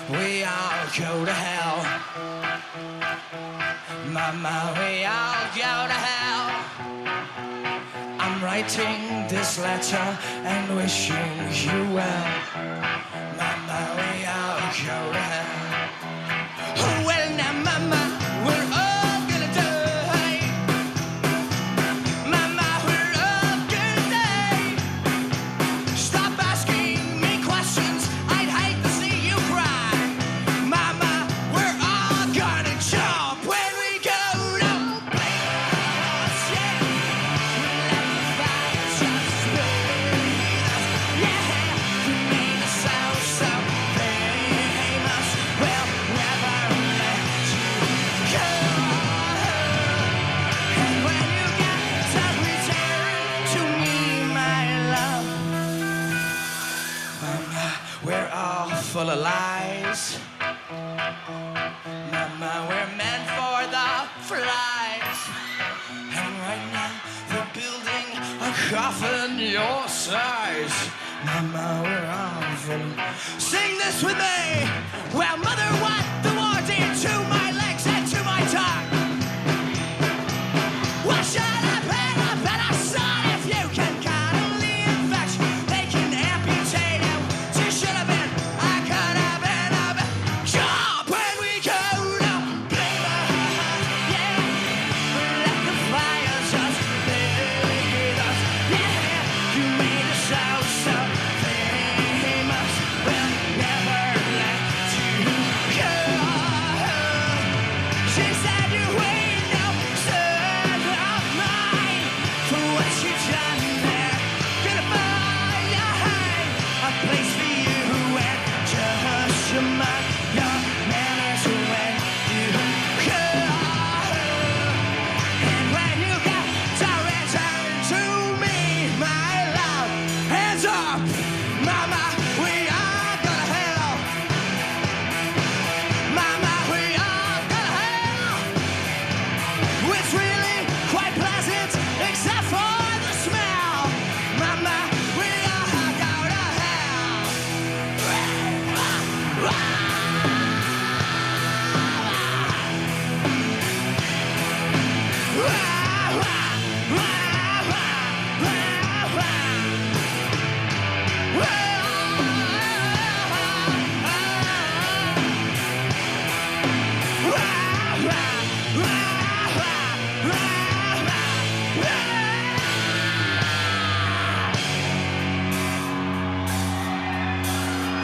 we all go to hell. Mama, we all go to hell. I'm writing this letter and wishing you well. Mama, we all go to hell. Well, now, Mama, we're all gonna die. Mama, we're all gonna die. Stop asking me questions. I'd hate to see you cry. Mama, we're all gonna jump when we go to playoffs. Yeah, let the fire just burn us. Yeah, you made us so famous. We'll never let you go. And when you get to return to me, my love, Mama, we're all full of lies. Mama, we're meant for the flies. And right now, they're building a coffin your size. Mama, we're all full of... Sing this with me! Well, Mother, what the war did to my legs and to my tongue. Well, shut up and son, if you can cuddle the infection, they can amputate you. You should have been, I could have been a bit. Jump when we go to playoffs. Yeah, let the fire just lead us. Yeah, you made us so famous. We'll never let you go. She said you ain't no son of mine for what you've done there. Gonna find a place for you and just your mind, your manners when you go. And when you got to return to me, my love, hands up, Mama, we all go to hell. Mama, we all go to hell. It's really quite pleasant, except for the smell. Mama, we all go to hell.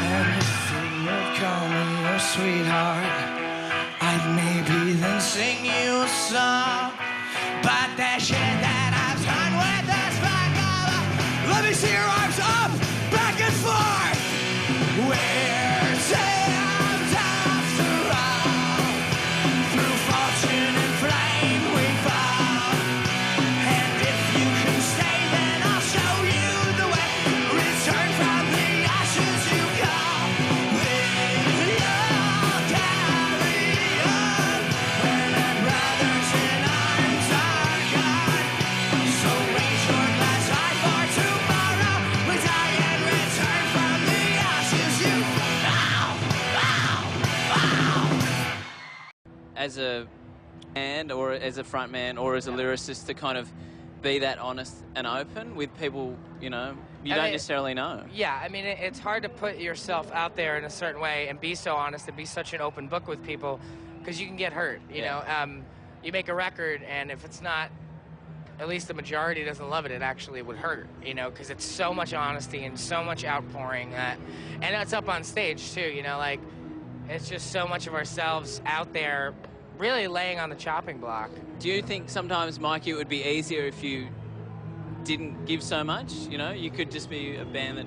And if you would call me your sweetheart, I'd maybe then sing you a song. But that shit that I've done with this back over. Let me see your arms up, back and forth. We're saved after all. Through fortune and flame we fall. And if you can stay, then I'll show you the way. Return from the ashes you call. We'll all carry on when our brothers in arms are gone. So raise your glass high for tomorrow. We die and return from the ashes you As a band or as a front man or as a lyricist to kind of be that honest and open with people, you know, you don't necessarily know. Yeah, I mean, it's hard to put yourself out there in a certain way and be so honest and be such an open book with people because you can get hurt, you know. You make a record and if it's not, at least the majority doesn't love it, it actually would hurt, you know, because it's so much honesty and so much outpouring that, and that's up on stage too, you know, like, it's just so much of ourselves out there really laying on the chopping block. Do you think sometimes, Mikey, it would be easier if you didn't give so much? You know, you could just be a band that,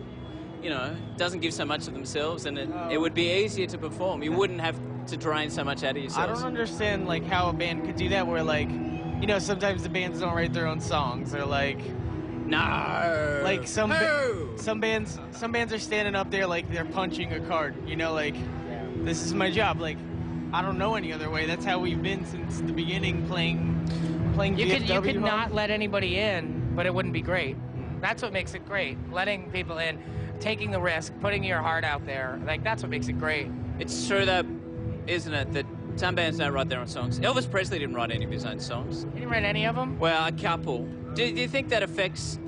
you know, doesn't give so much of themselves, and it would be easier to perform. You wouldn't have to drain so much out of yourselves. I don't understand, like, how a band could do that where, like, you know, sometimes the bands don't write their own songs, or, like... No! Like, some bands are standing up there like they're punching a card, you know, like, this is my job, like, I don't know any other way. That's how we've been since the beginning, playing You could not let anybody in, but it wouldn't be great. That's what makes it great. Letting people in, taking the risk, putting your heart out there, like, that's what makes it great. It's true though, isn't it, that some bands don't write their own songs. Elvis Presley didn't write any of his own songs. He didn't write any of them? Well, a couple. Do you think that affects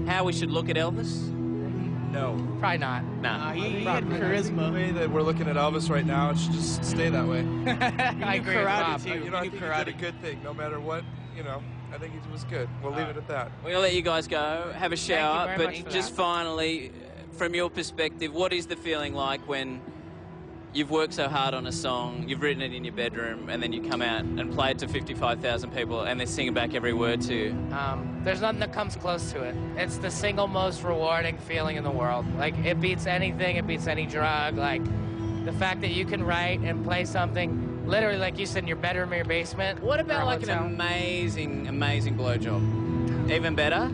how we should look at Elvis? No. Probably not. No. He had The charisma. way that we're looking at Elvis right now, it should just stay that way. I agree with karate, Bob. too. You know, I He think knew he did a karate. good thing, no matter what. You know, I think he was good. We'll leave it at that. We're gonna let you guys go, have a shower, very but much for just that. finally, from your perspective, what is the feeling like when you've worked so hard on a song, you've written it in your bedroom, and then you come out and play it to 55,000 people, and they're singing back every word to you? There's nothing that comes close to it. It's the single most rewarding feeling in the world. Like, it beats anything, it beats any drug. Like, the fact that you can write and play something, literally, like you said, in your bedroom or your basement. What or about a like an hotel. amazing blowjob? Even better?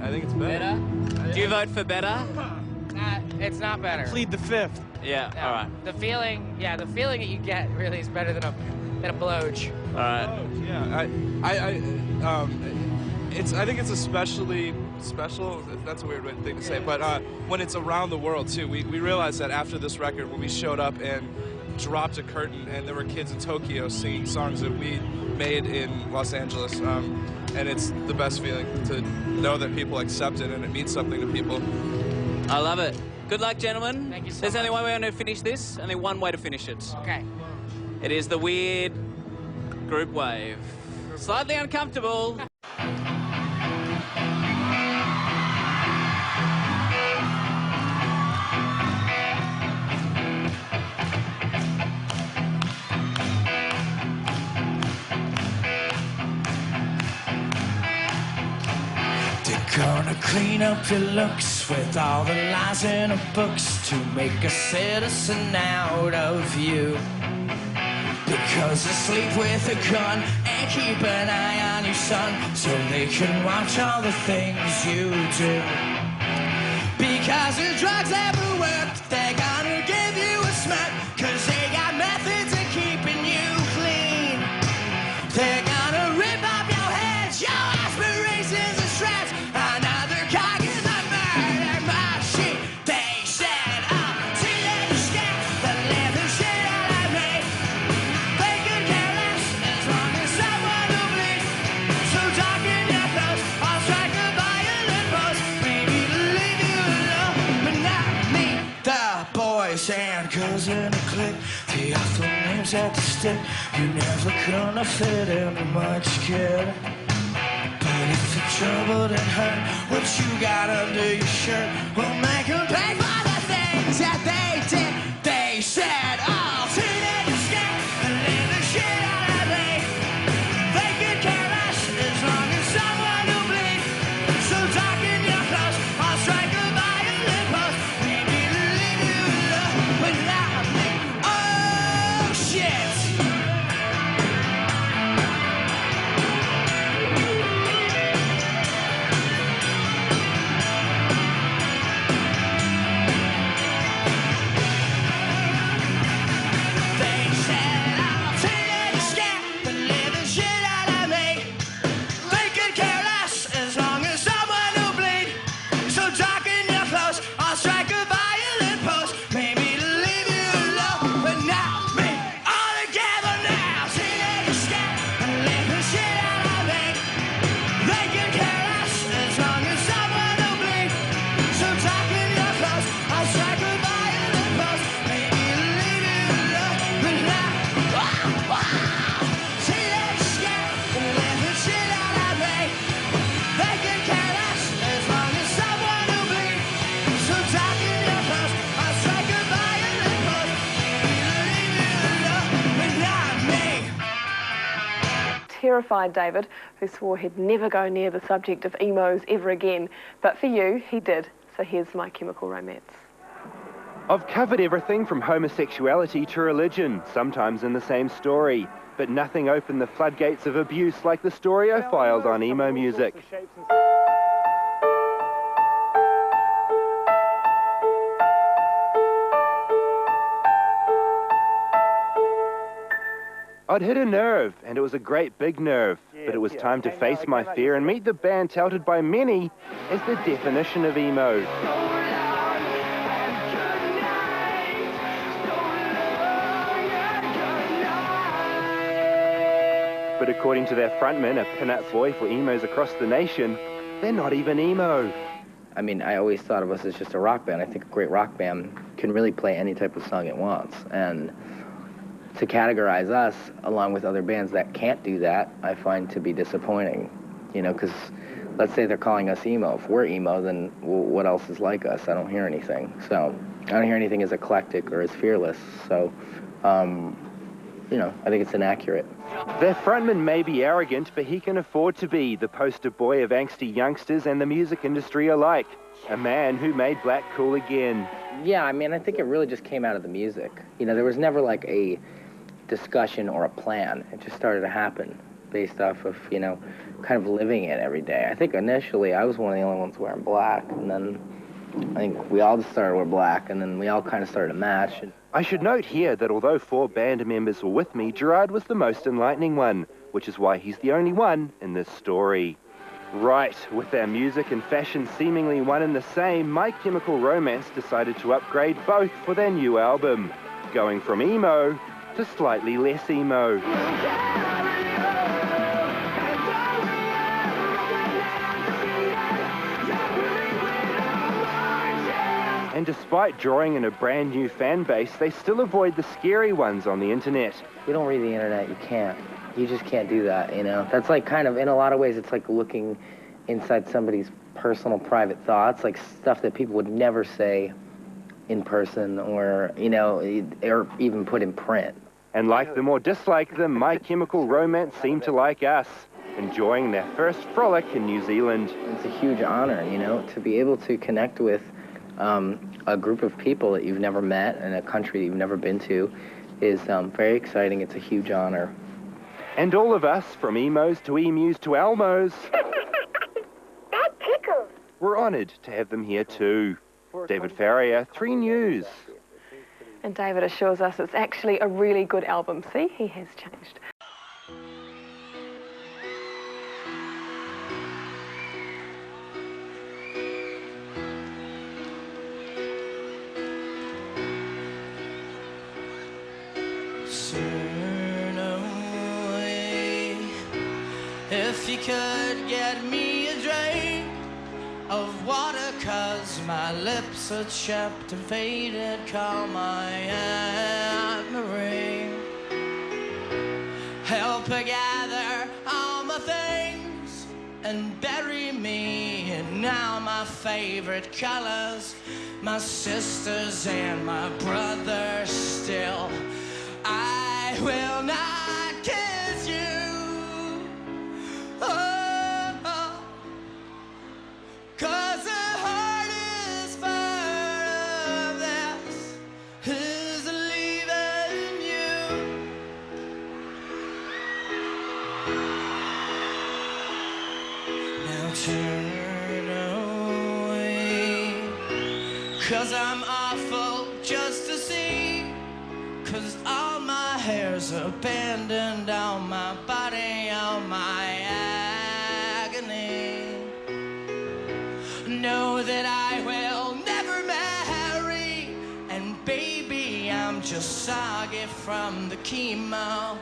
I think it's better. Better? Do you vote for better? It's not better. Plead the fifth. Yeah, No. all right. The feeling that you get really is better than a blowj. All right. Oh, yeah. I think it's especially special. That's a weird thing to say, but when it's around the world too. We realized that after this record, when we showed up and dropped a curtain, and there were kids in Tokyo singing songs that we made in Los Angeles, and it's the best feeling to know that people accept it and it means something to people. I love it. Good luck, gentlemen. Thank you so There's only much. one way to finish this, only one way to finish it. Okay. It is the weird group wave. Slightly uncomfortable. They're gonna clean up your looks with all the lies in the books to make a citizen out of you. Because they sleep with a gun and keep an eye on your son so they can watch all the things you do. Because the drugs never work, they're gonna give you a smack, cause they got methods of keeping you clean. They're gonna rip up your heads, your aspirations and straps, another cog in the murder machine. They set up teenage scams that live the shit out of me. They could care less as long as someone will bleed. So darken your clothes, I'll strike a violent pose, maybe to leave you alone, but not me. The boys and girls in a clique, the awful names at the stick. You're never gonna fit in much, kid. But if you're troubled and hurt, what you got under your shirt will make them pay for the things that they did. They said, "I'll teenage scam and leave the shit out of me." They could care less as long as someone will bleed. So darken your clothes, I'll strike a violent pose, maybe to leave you alone, but not me. Oh shit! They said I'll teenage scam and leave the shit out of me. They could care less as long as someone will bleed. So darken your clothes, I'll strike a violent pose, maybe to leave you alone, but not me. All together now, teenage scam and leave the shit out of me. They could care less as long as someone will bleed. So darken your clothes, I'll strike a violent pose, maybe to leave you alone, but not. Teenage scam and leave the shit out of me. They could care less as long as someone will bleed. So darken your clothes, I'll strike a violent pose, maybe to leave you alone, but not me. Terrified David, who swore he'd never go near the subject of emos ever again. But for you, he did. So here's My Chemical Romance. I've covered everything from homosexuality to religion, sometimes in the same story. But nothing opened the floodgates of abuse like the story I filed on emo music. I'd hit a nerve, and it was a great big nerve. But it was time to face my fear and meet the band touted by many as the definition of emo. But according to their frontman, a pin-up boy for emos across the nation, they're not even emo. I mean, I always thought of us as just a rock band. I think a great rock band can really play any type of song it wants. And to categorize us along with other bands that can't do that, I find to be disappointing. You know, because let's say they're calling us emo. If we're emo, then what else is like us? I don't hear anything. So I don't hear anything as eclectic or as fearless. So, you know, I think it's inaccurate. Their frontman may be arrogant, but he can afford to be the poster boy of angsty youngsters and the music industry alike. A man who made black cool again. Yeah, I mean, I think it really just came out of the music. You know, there was never like a discussion or a plan. It just started to happen based off of, you know, kind of living it every day. I think initially I was one of the only ones wearing black, and then I think we all just started wearing black, and then we all kind of started to match. I should note here that although 4 band members were with me, Gerard was the most enlightening one, which is why he's the only one in this story. Right, with their music and fashion seemingly one and the same, My Chemical Romance decided to upgrade both for their new album, going from emo to slightly less emo. And despite drawing in a brand new fan base, they still avoid the scary ones on the internet. You don't read the internet, you can't. You just can't do that, you know? That's like kind of, in a lot of ways, it's like looking inside somebody's personal private thoughts, like stuff that people would never say in person or, you know, or even put in print. And like them or dislike them, My Chemical Romance seemed to like us, enjoying their first frolic in New Zealand. It's a huge honor, you know, to be able to connect with a group of people that you've never met in a country that you've never been to is very exciting. It's a huge honor. And all of us, from emos to emus to Almos, that tickles. We're honoured to have them here too. David Farrier, 3 News. And David assures us it's actually a really good album. See, he has changed. Turn away if you could get me a drink of water, 'cause my lips are chapped and faded. Call my Aunt Marie. Help her gather all my things and bury me in now my favorite colors, my sisters and my brothers still. I will not kiss you, oh, 'cause the hardest part of this is leaving you. Now turn away, 'cause I'm awful just to see, 'cause all my hair's abandoned on my body, on my agony. Know that I will never marry, and baby, I'm just soggy from the chemo,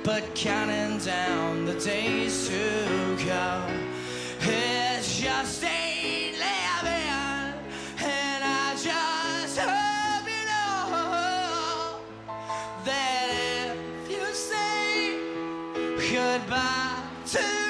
but counting down the days to go. It's just ain't living, and I just hope you know that if you say goodbye to